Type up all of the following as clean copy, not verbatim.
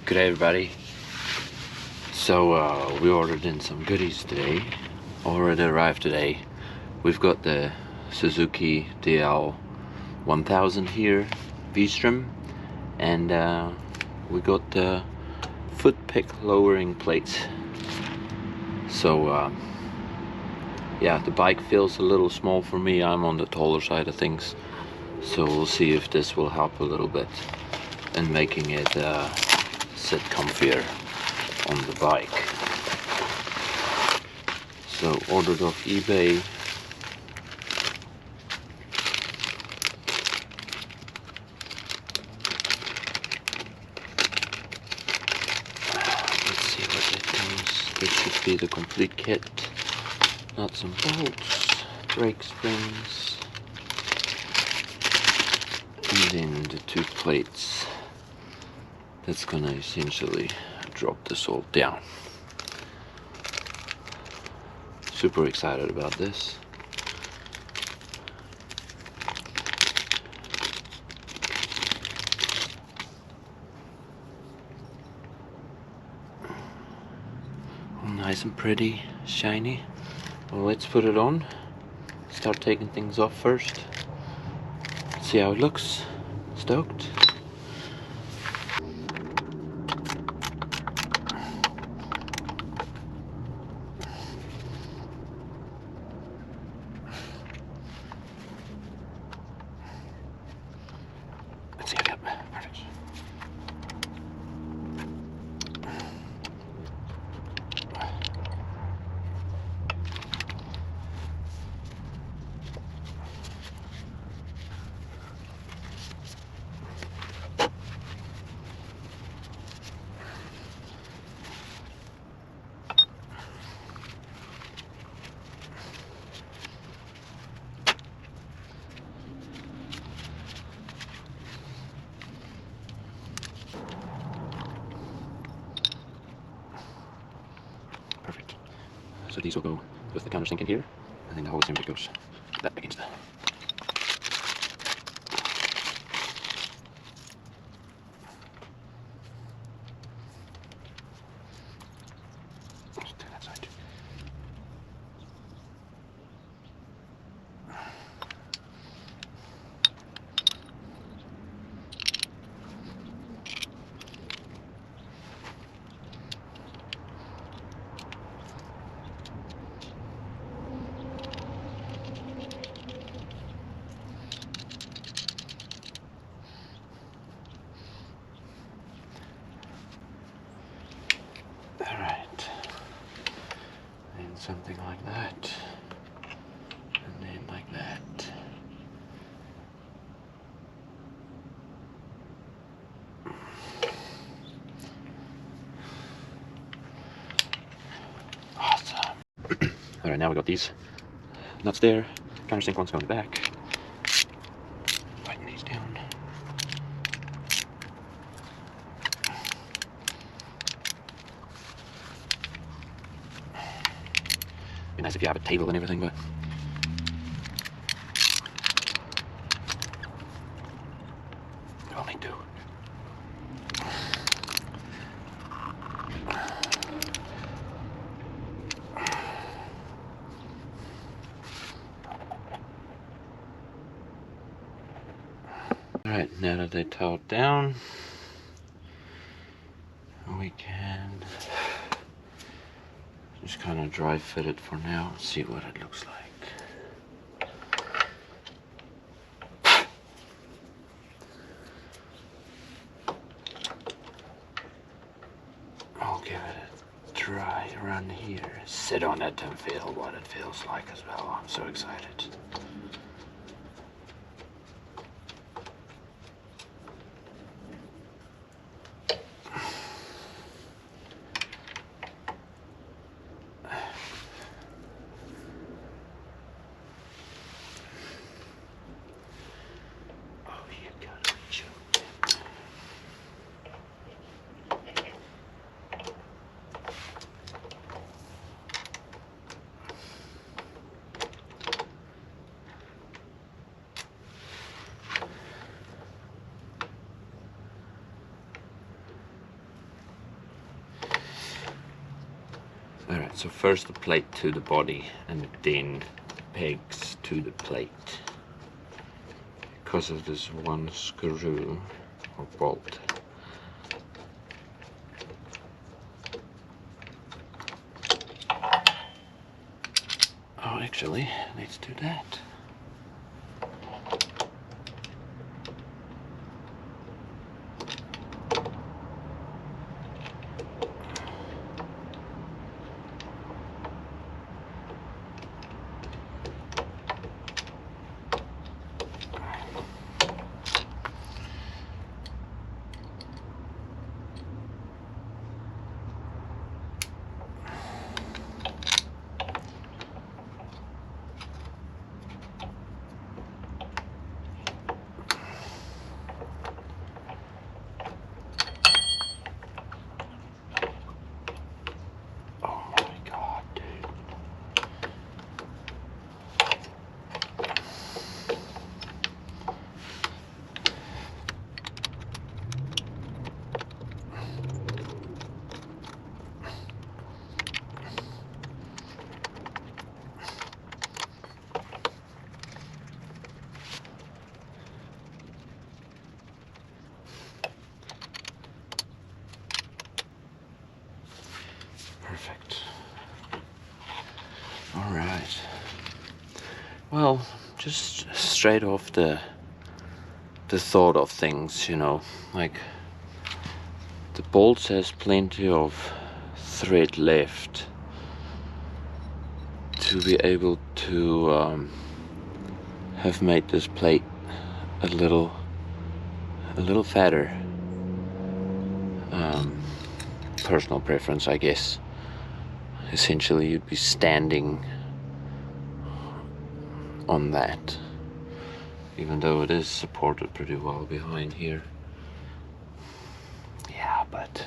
Good day, everybody. So we ordered in some goodies today. Already arrived today. We've got the Suzuki DL 1000 here, V-Strom, and we got the foot pick lowering plates. So yeah, the bike feels a little small for me. I'm on the taller side of things, so we'll see if this will help a little bit in making it sit comfier on the bike. So ordered off eBay. Let's see what it comes. This should be the complete kit. Nuts and bolts, brake springs, and then the two plates. That's gonna essentially drop this all down. Super excited about this. Nice and pretty, shiny. Well, let's put it on. Start taking things off first. See how it looks. Stoked. Let's see. Yep, perfect. Perfect. So these will go with the countersink in here, and then the whole assembly goes that against the. Let's do that side too. Alright, and something like that, and then like that. Awesome. Alright, now we got these nuts there, countersink ones going in the back. Tighten these down. Be nice if you have a table and everything, but you only do. Alright, now that they towed down, we can just kind of dry fit it for now and see what it looks like. I'll give it a dry run here. Sit on it and feel what it feels like as well. I'm so excited. So first the plate to the body and then pegs to the plate because of this one screw or bolt. Oh, actually, let's do that. Perfect. All right. Well, just straight off the thought of things, you know, like the bolt has plenty of thread left to be able to have made this plate a little fatter. Personal preference, I guess. Essentially, you'd be standing on that, even though it is supported pretty well behind here. Yeah, but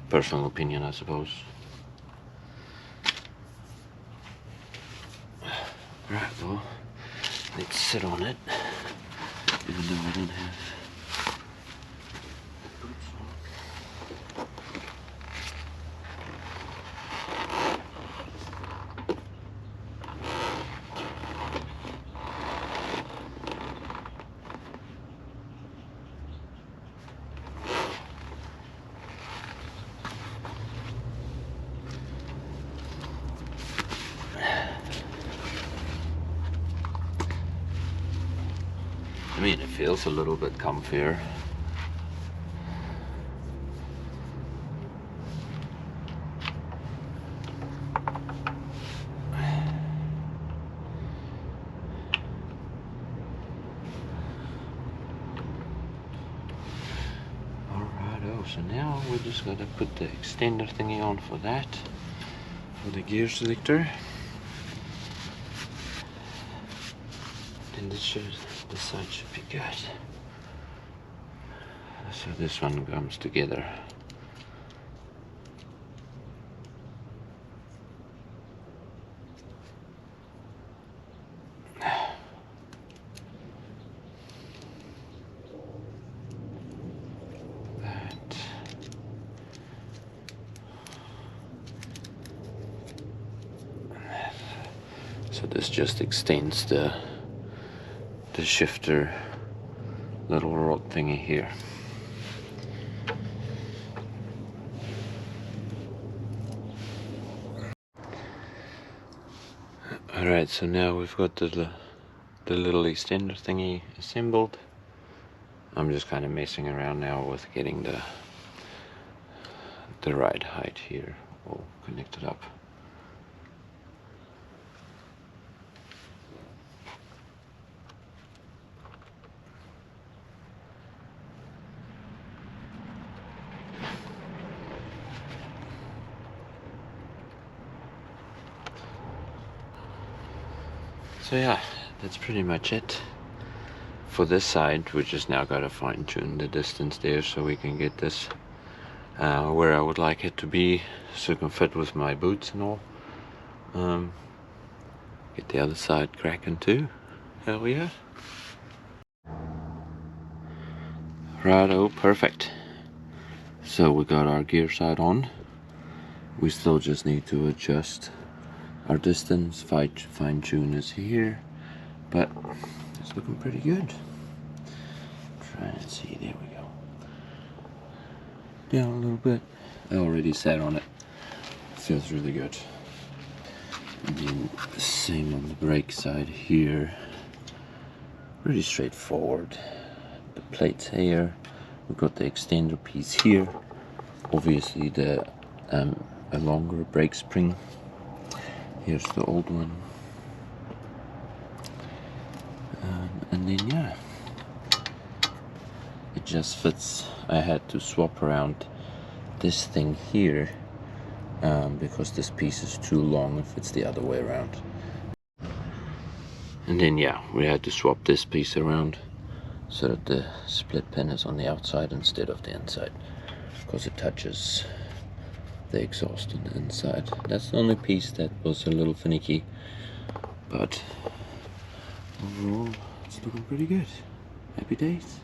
personal opinion, I suppose. Right, well, let's sit on it, even though I don't have boots on. I mean, it feels a little bit comfier. Alrighto, so now we're just gonna put the extender thingy on for that, for the gear selector. And this side should be good. So this one comes together. That. So this just extends the shifter little rod thingy here. Alright, so now we've got the little extender thingy assembled. I'm just kind of messing around now with getting the right height here all connected up. So yeah, that's pretty much it. For this side, we just now got to fine tune the distance there so we can get this where I would like it to be, so it can fit with my boots and all. Get the other side cracking too. Hell yeah. Righto, perfect. So we got our gear side on. We still just need to adjust our distance, fine tune is here, but it's looking pretty good. Try and see, there we go. Down a little bit. I already sat on it. Feels really good. And then the same on the brake side here. Pretty straightforward. The plates here. We've got the extender piece here. Obviously the a longer brake spring. Here's the old one. And then yeah, it just fits. I had to swap around this thing here because this piece is too long if it's the other way around. And then yeah, we had to swap this piece around so that the split pin is on the outside instead of the inside, because it touches the exhaust on the inside. That's the only piece that was a little finicky, but overall it's looking pretty good. Happy days.